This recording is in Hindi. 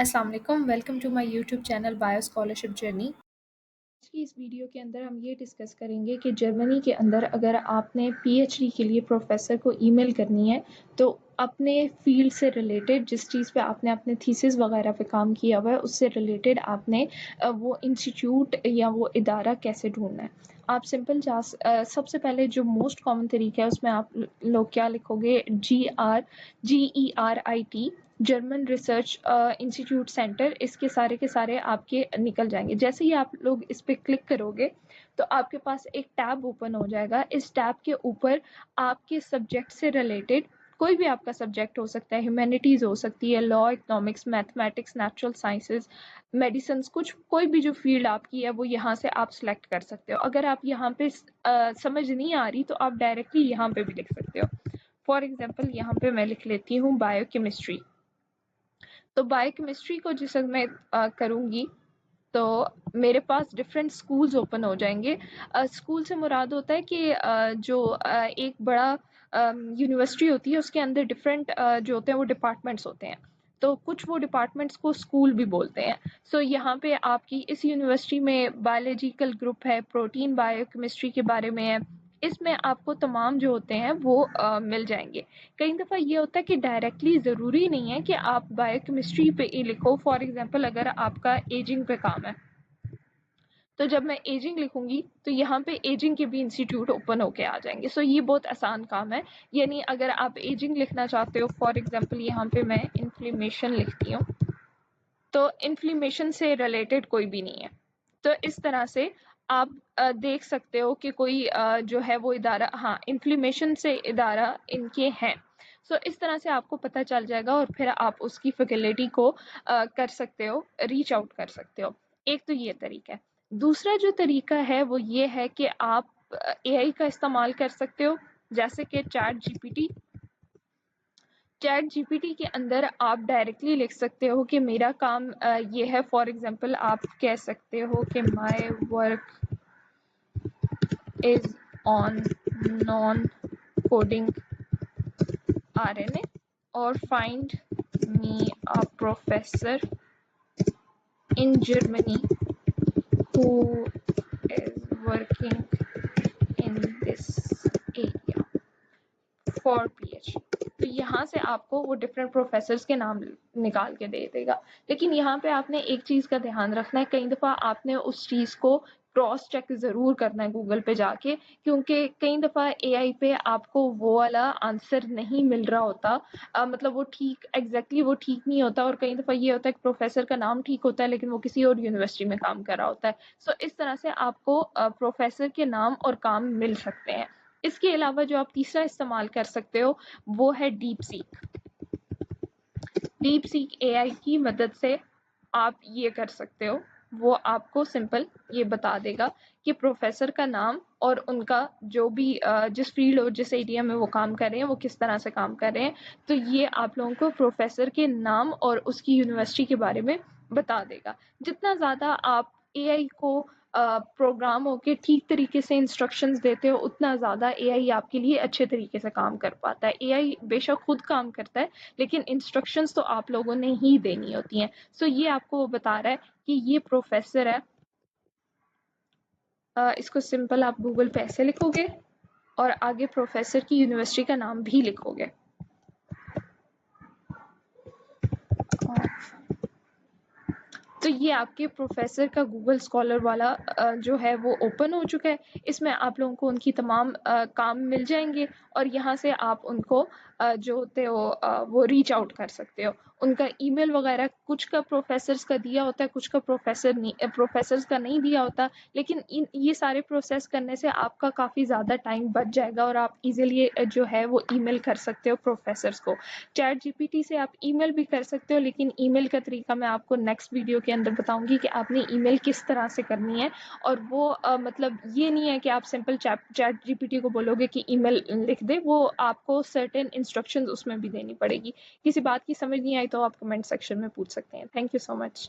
अस्सलाम वालेकुम, welcome to my YouTube channel bio scholarship journey. आज की इस वीडियो के अंदर हम ये डिस्कस करेंगे कि जर्मनी के अंदर अगर आपने पीएचडी के लिए प्रोफेसर को ईमेल करनी है तो अपने फील्ड से रिलेटेड जिस चीज़ पे आपने अपने थीसिस वगैरह पे काम किया हुआ है उससे रिलेटेड आपने वो इंस्टीट्यूट या वो इदारा कैसे ढूंढना है। आप सिंपल सबसे पहले जो मोस्ट कॉमन तरीका है उसमें आप लोग क्या लिखोगे, GERIT German research institute centre, इसके सारे के सारे आपके निकल जाएंगे। जैसे ही आप लोग इस पर क्लिक करोगे तो आपके पास एक टैब ओपन हो जाएगा। इस टैब के ऊपर आपके सब्जेक्ट से रिलेटेड कोई भी आपका सब्जेक्ट हो सकता है, ह्यूमैनिटीज हो सकती है, law, economics, mathematics, natural sciences, medicine, कुछ कोई भी जो फील्ड आपकी है वो यहाँ से आप सिलेक्ट कर सकते हो। अगर आप यहाँ पे समझ नहीं आ रही तो आप डायरेक्टली यहाँ पे भी लिख सकते हो। फॉर एग्जाम्पल यहाँ पे मैं लिख लेती हूँ बायोकेमिस्ट्री। तो बायोकेमिस्ट्री को जिस वक्त मैं करूँगी तो मेरे पास डिफरेंट स्कूल्स ओपन हो जाएंगे। स्कूल से मुराद होता है कि एक बड़ा यूनिवर्सिटी होती है, उसके अंदर डिफरेंट जो होते हैं वो डिपार्टमेंट्स होते हैं। तो कुछ वो डिपार्टमेंट्स को स्कूल भी बोलते हैं। सो यहाँ पे आपकी इस यूनिवर्सिटी में बायोलॉजिकल ग्रुप है, प्रोटीन बायोकेमिस्ट्री के बारे में है, इसमें आपको तमाम जो होते हैं वो मिल जाएंगे। कई दफ़ा ये होता है कि डायरेक्टली ज़रूरी नहीं है कि आप बायोकेमिस्ट्री पे ही लिखो। फॉर एग्जांपल अगर आपका एजिंग पे काम है तो जब मैं एजिंग लिखूंगी तो यहाँ पे एजिंग के भी इंस्टीट्यूट ओपन होके आ जाएंगे। सो ये बहुत आसान काम है। यानी अगर आप एजिंग लिखना चाहते हो, फॉर एग्जांपल यहाँ पे मैं इन्फ्लेमेशन लिखती हूँ, तो इन्फ्लेमेशन से रिलेटेड कोई भी नहीं है। तो इस तरह से आप देख सकते हो कि कोई जो है वो इदारा, हाँ, इन्फ्लेमेशन से इदारा इनके हैं। सो इस तरह से आपको पता चल जाएगा और फिर आप उसकी फैकल्टी को कर सकते हो, रीच आउट कर सकते हो। एक तो ये तरीका है। दूसरा जो तरीका है वो ये है कि आप एआई का इस्तेमाल कर सकते हो, जैसे कि चैट जीपीटी के अंदर आप डायरेक्टली लिख सकते हो कि मेरा काम ये है। फॉर एग्जांपल आप कह सकते हो कि my work is on non coding RNA और find me a professor in Germany who is working in this area for PhD. तो यहाँ से आपको वो डिफरेंट प्रोफेसर्स के नाम निकाल के दे देगा। लेकिन यहाँ पे आपने एक चीज़ का ध्यान रखना है, कई दफ़ा आपने उस चीज़ को क्रॉस चेक ज़रूर करना है गूगल पे जाके, क्योंकि कई दफ़ा एआई पे आपको वो वाला आंसर नहीं मिल रहा होता। मतलब वो एग्जैक्टली वो ठीक नहीं होता, और कई दफ़ा ये होता है कि प्रोफेसर का नाम ठीक होता है लेकिन वो किसी और यूनिवर्सिटी में काम कर रहा होता है। सो इस तरह से आपको प्रोफेसर के नाम और काम मिल सकते हैं। इसके अलावा जो आप तीसरा इस्तेमाल कर सकते हो वो है डीप सीक एआई की मदद से आप ये कर सकते हो। वो आपको सिंपल ये बता देगा कि प्रोफेसर का नाम और उनका जो भी जिस फील्ड और जिस एरिया में वो काम कर रहे हैं वो किस तरह से काम कर रहे हैं। तो ये आप लोगों को प्रोफेसर के नाम और उसकी यूनिवर्सिटी के बारे में बता देगा। जितना ज़्यादा आप एआई को प्रोग्राम होके ठीक तरीके से इंस्ट्रक्शंस देते हो उतना ज़्यादा एआई आपके लिए अच्छे तरीके से काम कर पाता है। एआई बेशक खुद काम करता है लेकिन इंस्ट्रक्शंस तो आप लोगों ने ही देनी होती हैं। सो ये आपको वो बता रहा है कि ये प्रोफेसर है। इसको सिंपल आप गूगल पे ऐसे लिखोगे और आगे प्रोफेसर की यूनिवर्सिटी का नाम भी लिखोगे। तो ये आपके प्रोफेसर का गूगल स्कॉलर वाला जो है वो ओपन हो चुका है। इसमें आप लोगों को उनकी तमाम काम मिल जाएंगे और यहाँ से आप उनको जो होते हो वो रीच आउट कर सकते हो। उनका ईमेल वगैरह कुछ का प्रोफेसर्स का दिया होता है, कुछ का प्रोफेसर्स का नहीं दिया होता। लेकिन ये सारे प्रोसेस करने से आपका काफ़ी ज़्यादा टाइम बच जाएगा और आप इजीली जो है वो ईमेल कर सकते हो प्रोफेसर्स को। चैट जीपीटी से आप ईमेल भी कर सकते हो, लेकिन ईमेल का तरीका मैं आपको नेक्स्ट वीडियो के अंदर बताऊंगी कि आपने ईमेल किस तरह से करनी है। और वो मतलब ये नहीं है कि आप सिंपल चैट जीपीटी को बोलोगे कि ईमेल लिख दे, वो आपको सर्टेन इंस्ट्रक्शंस उसमें भी देनी पड़ेगी। किसी बात की समझ नहीं आई तो आप कमेंट सेक्शन में पूछ सकते हैं। Thank you so much.